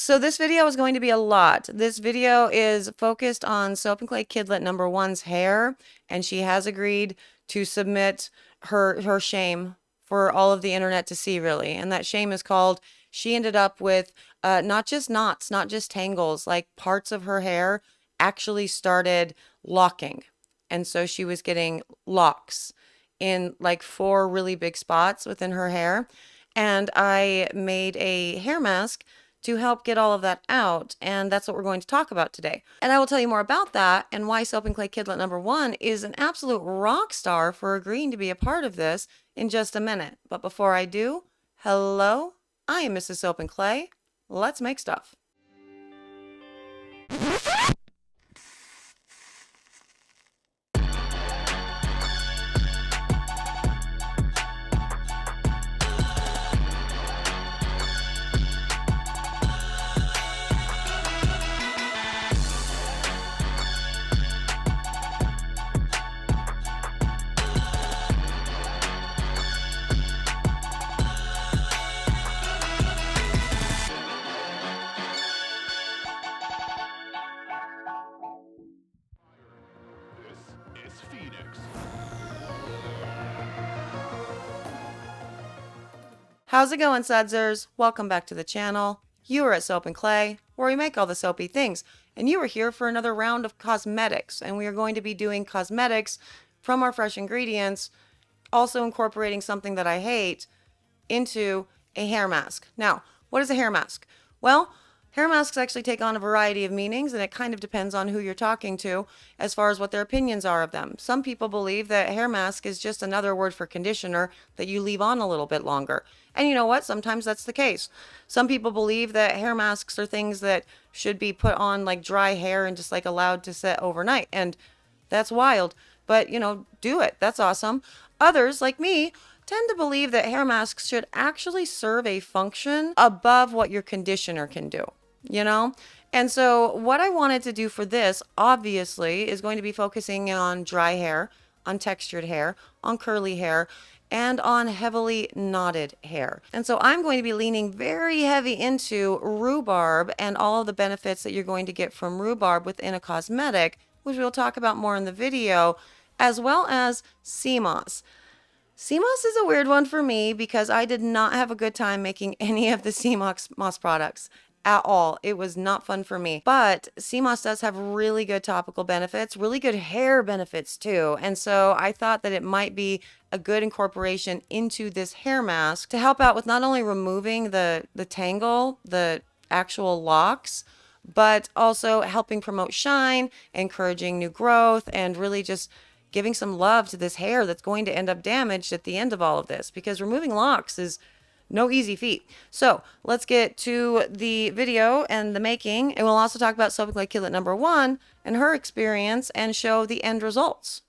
So this video is going to be a lot. This video is focused on Soap and Clay Kidlet number one's hair, and she has agreed to submit her shame for all of the internet to see, really. And that shame is called, she ended up with not just knots, not just tangles, like parts of her hair actually started locking. And so she was getting locks in like 4 really big spots within her hair. And I made a hair mask to help get all of that out. And that's what we're going to talk about today. And I will tell you more about that and why Soap and Clay Kidlet number one is an absolute rock star for agreeing to be a part of this in just a minute. But before I do, hello, I am Mrs. Soap and Clay. Let's make stuff. How's it going, Sudsers? Welcome back to the channel. You are at Soap and Clay, where we make all the soapy things. And you are here for another round of cosmetics. And we are going to be doing cosmetics from our fresh ingredients, also incorporating something that I hate into a hair mask. Now, what is a hair mask? Well, hair masks actually take on a variety of meanings, and it kind of depends on who you're talking to as far as what their opinions are of them. Some people believe that hair mask is just another word for conditioner that you leave on a little bit longer. And you know what? Sometimes that's the case. Some people believe that hair masks are things that should be put on like dry hair and just like allowed to sit overnight. And that's wild. But, you know, do it. That's awesome. Others, like me, tend to believe that hair masks should actually serve a function above what your conditioner can do, you know? And so what I wanted to do for this, obviously, is going to be focusing on dry hair, on textured hair, on curly hair, and on heavily knotted hair. And so I'm going to be leaning very heavy into rhubarb and all of the benefits that you're going to get from rhubarb within a cosmetic, which we'll talk about more in the video, as well as sea moss. Sea moss is a weird one for me because I did not have a good time making any of the sea moss products at all. It was not fun for me. But sea moss does have really good topical benefits, really good hair benefits too. And so I thought that it might be a good incorporation into this hair mask to help out with not only removing the tangle, the actual locks, but also helping promote shine, encouraging new growth, and really just giving some love to this hair that's going to end up damaged at the end of all of this, because removing locks is no easy feat. So let's get to the video and the making, and we'll also talk about Soap and Clay Kidlet number one and her experience and show the end results.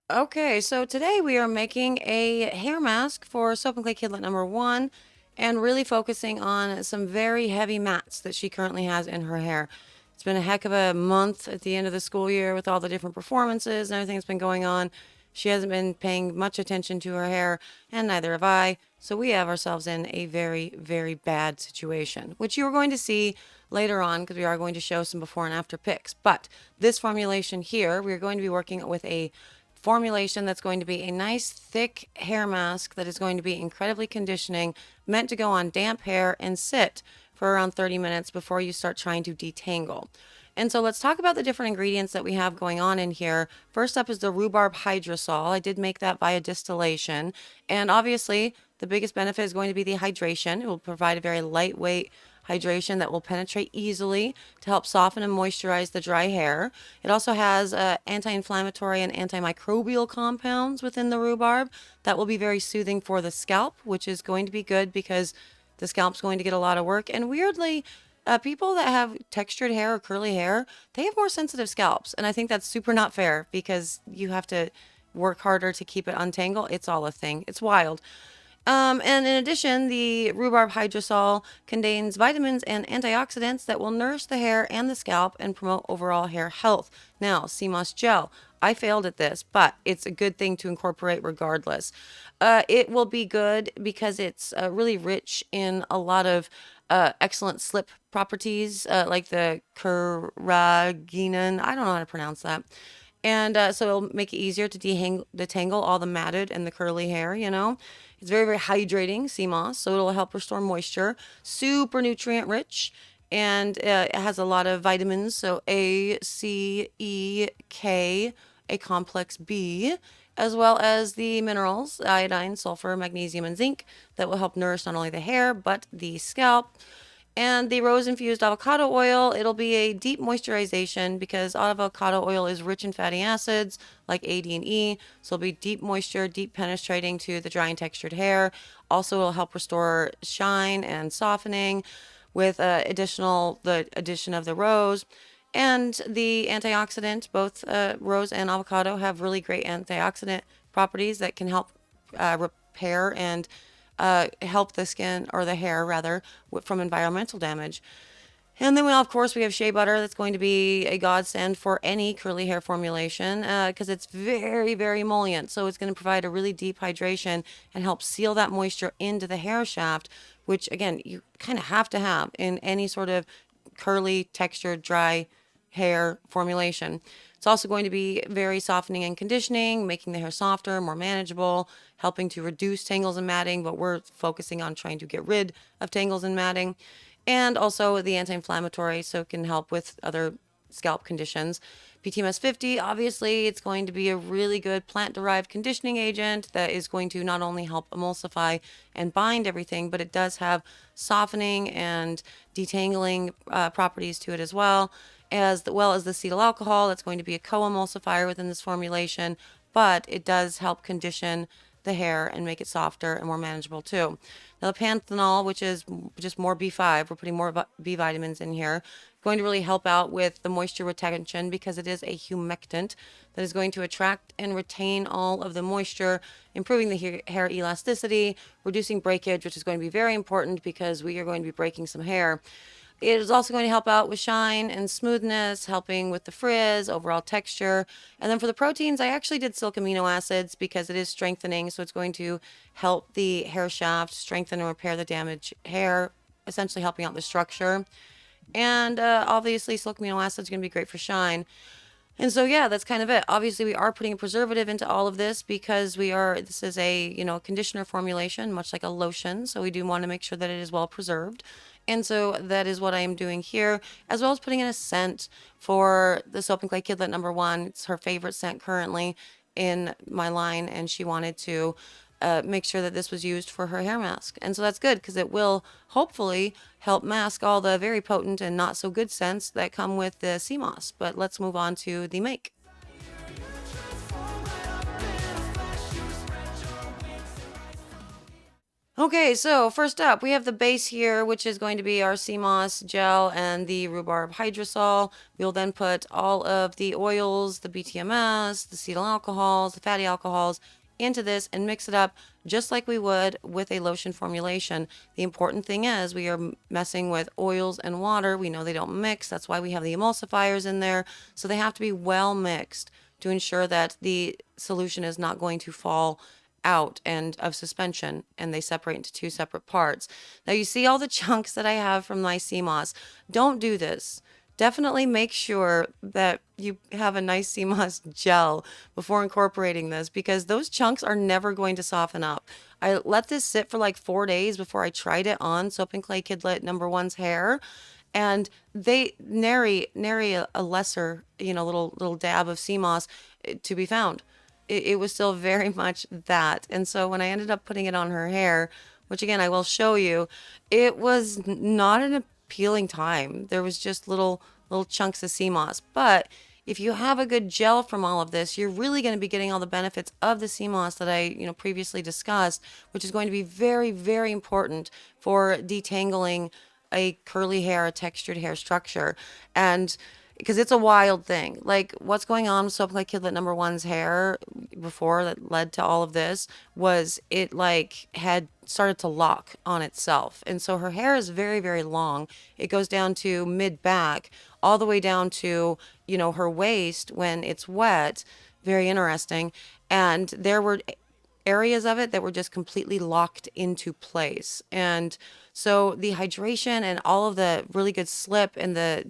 Okay, so today we are making a hair mask for Soap and Clay Kidlet number one, and really focusing on some very heavy mats that she currently has in her hair. It's been a heck of a month at the end of the school year with all the different performances and everything that's been going on. She hasn't been paying much attention to her hair, and neither have I. So we have ourselves in a very, very bad situation, which you are going to see later on because we are going to show some before and after pics. But this formulation here, we're going to be working with a formulation that's going to be a nice thick hair mask that is going to be incredibly conditioning, meant to go on damp hair and sit for around 30 minutes before you start trying to detangle. And so let's talk about the different ingredients that we have going on in here. First up is the rhubarb hydrosol. I did make that via distillation, and obviously the biggest benefit is going to be the hydration. It will provide a very lightweight hydration that will penetrate easily to help soften and moisturize the dry hair. It also has anti-inflammatory and antimicrobial compounds within the rhubarb that will be very soothing for the scalp, which is going to be good because the scalp's going to get a lot of work. And weirdly, people that have textured hair or curly hair, they have more sensitive scalps. And I think that's super not fair because you have to work harder to keep it untangled. It's all a thing. It's wild. And in addition, the rhubarb hydrosol contains vitamins and antioxidants that will nourish the hair and the scalp and promote overall hair health. Now, sea moss gel. I failed at this, but it's a good thing to incorporate regardless. It will be good because it's really rich in a lot of excellent slip properties, like the carrageenan. I don't know how to pronounce that. And so it'll make it easier to detangle all the matted and the curly hair, you know. It's very, very hydrating, sea moss, so it'll help restore moisture. Super nutrient rich, and it has a lot of vitamins, so A, C, E, K, a complex B, as well as the minerals, iodine, sulfur, magnesium, and zinc, that will help nourish not only the hair, but the scalp. And the rose infused avocado oil, it'll be a deep moisturization because avocado oil is rich in fatty acids like A, D, and E. So it'll be deep moisture, deep penetrating to the dry and textured hair. Also, it'll help restore shine and softening with the addition of the rose. And the antioxidant, both rose and avocado have really great antioxidant properties that can help repair and help the skin or the hair rather from environmental damage. And then, of course, we have shea butter that's going to be a godsend for any curly hair formulation because it's very, very emollient. So it's going to provide a really deep hydration and help seal that moisture into the hair shaft, which, again, you kind of have to have in any sort of curly, textured, dry hair formulation. It's also going to be very softening and conditioning, making the hair softer, more manageable, helping to reduce tangles and matting, but we're focusing on trying to get rid of tangles and matting. And also the anti-inflammatory, so it can help with other scalp conditions. PTMS 50, obviously, it's going to be a really good plant-derived conditioning agent that is going to not only help emulsify and bind everything, but it does have softening and detangling properties to it as well as the acetyl alcohol. That's going to be a co-emulsifier within this formulation, but it does help condition the hair and make it softer and more manageable too. Now the panthenol, which is just more B5, we're putting more B vitamins in here, going to really help out with the moisture retention because it is a humectant that is going to attract and retain all of the moisture, improving the hair elasticity, reducing breakage, which is going to be very important because we are going to be breaking some hair. It is also going to help out with shine and smoothness, helping with the frizz, overall texture. And then for the proteins, I actually did silk amino acids because it is strengthening. So it's going to help the hair shaft strengthen and repair the damaged hair, essentially helping out the structure. And obviously, silk amino acids are going to be great for shine. And so, yeah, that's kind of it. Obviously, we are putting a preservative into all of this because this is a, conditioner formulation, much like a lotion. So we do want to make sure that it is well preserved. And so that is what I am doing here, as well as putting in a scent for the Soap and Clay Kidlet #1. It's her favorite scent currently in my line, and she wanted to make sure that this was used for her hair mask. And so that's good because it will hopefully help mask all the very potent and not so good scents that come with the sea moss. But let's move on to the make. Okay, so first up, we have the base here, which is going to be our sea moss gel and the rhubarb hydrosol. We'll then put all of the oils, the BTMS, the acetyl alcohols, the fatty alcohols into this and mix it up just like we would with a lotion formulation. The important thing is we are messing with oils and water. We know they don't mix. That's why we have the emulsifiers in there. So they have to be well mixed to ensure that the solution is not going to fall out and of suspension, and they separate into two separate parts. Now you see all the chunks that I have from my sea moss. Don't do this. Definitely make sure that you have a nice sea moss gel before incorporating this because those chunks are never going to soften up. I let this sit for like 4 days before I tried it on Soap and Clay Kidlet #1's hair, and they nary a lesser, little dab of sea moss to be found. It was still very much that. And so when I ended up putting it on her hair, which again I will show you, it was not an appealing time. There was just little chunks of sea moss. But if you have a good gel from all of this, you're really going to be getting all the benefits of the sea moss that I previously discussed, which is going to be very, very important for detangling a curly hair, a textured hair structure. And because it's a wild thing. Like what's going on with Soap Like Kidlet number one's hair before that led to all of this was it like had started to lock on itself. And so her hair is very, very long. It goes down to mid back, all the way down to, you know, her waist when it's wet. Very interesting. And there were areas of it that were just completely locked into place. And so the hydration and all of the really good slip and the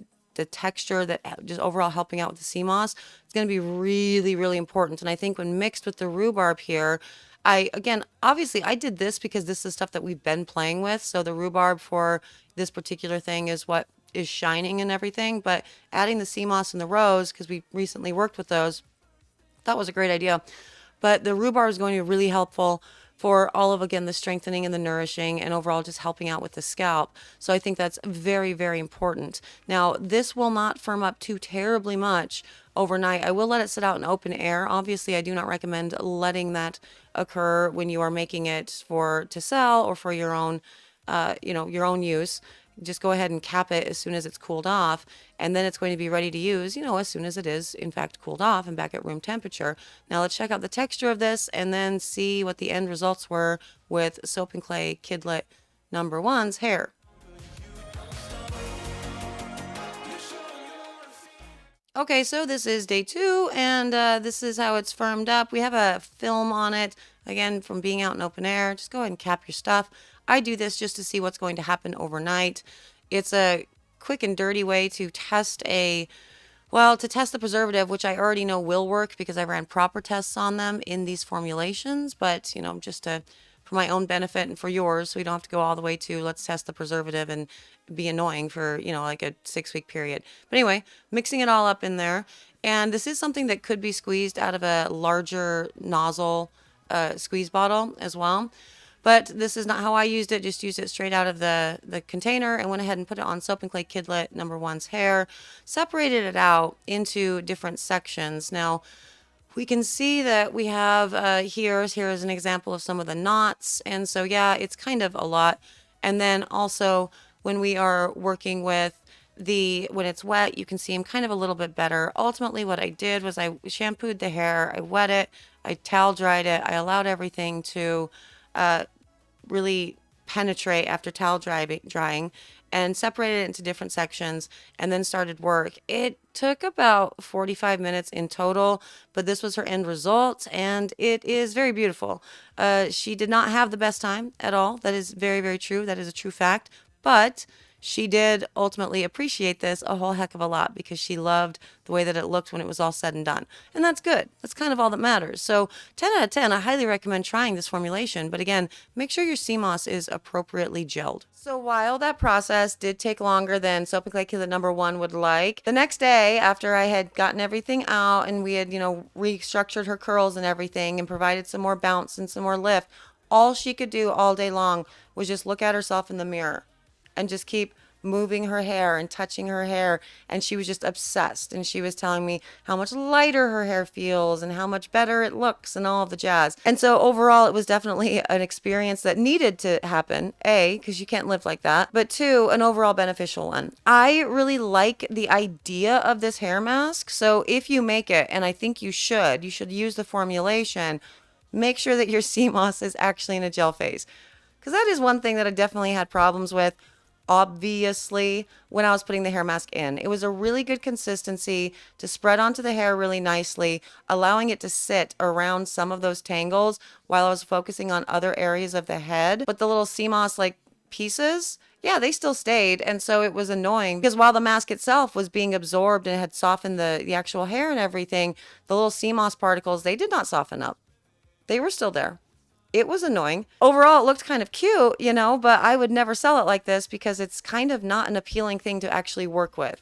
texture that just overall helping out with the sea moss, it's going to be really, really important. And I think when mixed with the rhubarb here, again, obviously I did this because this is stuff that we've been playing with. So the rhubarb for this particular thing is what is shining and everything. But adding the sea moss and the rose, because we recently worked with those, that was a great idea. But the rhubarb is going to be really helpful for all of, again, the strengthening and the nourishing and overall just helping out with the scalp. So I think that's very, very important. Now, this will not firm up too terribly much overnight. I will let it sit out in open air. Obviously, I do not recommend letting that occur when you are making it for to sell or for your own, your own use. Just go ahead and cap it as soon as it's cooled off, and then it's going to be ready to use, as soon as it is in fact cooled off and back at room temperature. Now let's check out the texture of this and then see what the end results were with Soap and Clay Kidlet number one's hair. Okay, so this is day 2, and this is how it's firmed up. We have a film on it, again, from being out in open air. Just go ahead and cap your stuff. I do this just to see what's going to happen overnight. It's a quick and dirty way to test the preservative, which I already know will work because I ran proper tests on them in these formulations, but, just for my own benefit and for yours, so we don't have to go all the way to let's test the preservative and be annoying for, like a 6-week period. But anyway, mixing it all up in there. And this is something that could be squeezed out of a larger nozzle squeeze bottle as well. But this is not how I used it. Just used it straight out of the container and went ahead and put it on Soap and Clay Kidlet number one's hair. Separated it out into different sections. Now, we can see that we have here is an example of some of the knots. And so, yeah, it's kind of a lot. And then also when we are working with when it's wet, you can see them kind of a little bit better. Ultimately, what I did was I shampooed the hair, I wet it, I towel dried it, I allowed everything to really penetrate after towel drying and separated it into different sections and then started work. It took about 45 minutes in total, but this was her end result and it is very beautiful. She did not have the best time at all. That is very, very true. That is a true fact. But she did ultimately appreciate this a whole heck of a lot because she loved the way that it looked when it was all said and done. And that's good. That's kind of all that matters. So 10 out of 10, I highly recommend trying this formulation. But again, make sure your sea moss is appropriately gelled. So while that process did take longer than Soap and Clay Kidlet number one would like, the next day after I had gotten everything out and we had, restructured her curls and everything and provided some more bounce and some more lift, all she could do all day long was just look at herself in the mirror and just keep moving her hair and touching her hair. And she was just obsessed. And she was telling me how much lighter her hair feels and how much better it looks and all of the jazz. And so overall, it was definitely an experience that needed to happen. A, because you can't live like that. But 2, an overall beneficial one. I really like the idea of this hair mask. So if you make it, and I think you should use the formulation, make sure that your sea moss is actually in a gel phase. Because that is one thing that I definitely had problems with. Obviously, when I was putting the hair mask in, it was a really good consistency to spread onto the hair really nicely, allowing it to sit around some of those tangles while I was focusing on other areas of the head. But the little sea moss like pieces, yeah, they still stayed. And so it was annoying because while the mask itself was being absorbed and had softened the actual hair and everything, the little sea moss particles, they did not soften up. They were still there. It was annoying. Overall, it looked kind of cute, but I would never sell it like this because it's kind of not an appealing thing to actually work with.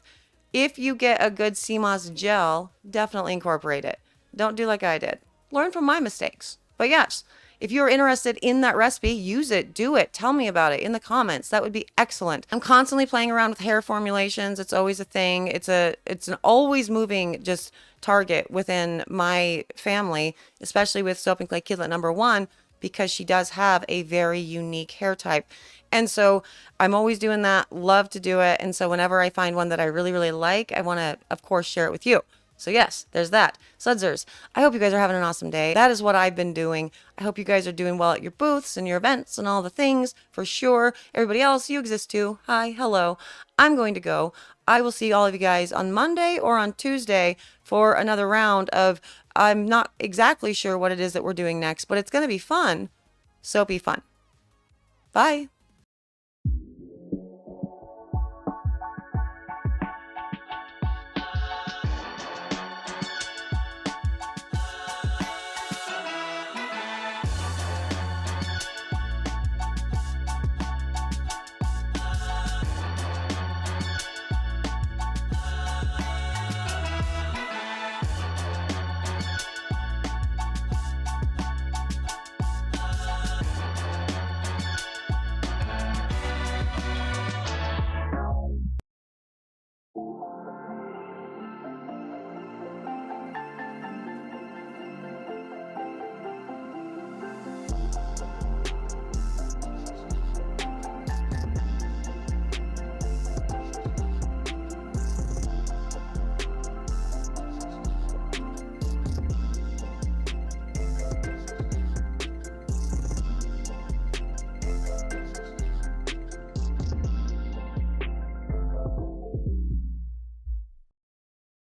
If you get a good sea moss gel, definitely incorporate it. Don't do like I did. Learn from my mistakes. But yes, if you're interested in that recipe, use it, do it, tell me about it in the comments. That would be excellent. I'm constantly playing around with hair formulations. It's always a thing. It's an always moving just target within my family, especially with Soap and Clay Kidlet number one. because she does have a very unique hair type. And so I'm always doing that, love to do it. And so whenever I find one that I really, really like, I want to, of course, share it with you. So yes, there's that. Sudsers, I hope you guys are having an awesome day. That is what I've been doing. I hope you guys are doing well at your booths and your events and all the things, for sure. Everybody else, you exist too. Hi, hello. I'm going to go. I will see all of you guys on Monday or on Tuesday for another round of, I'm not exactly sure what it is that we're doing next, but it's going to be fun. Soapy fun. Bye.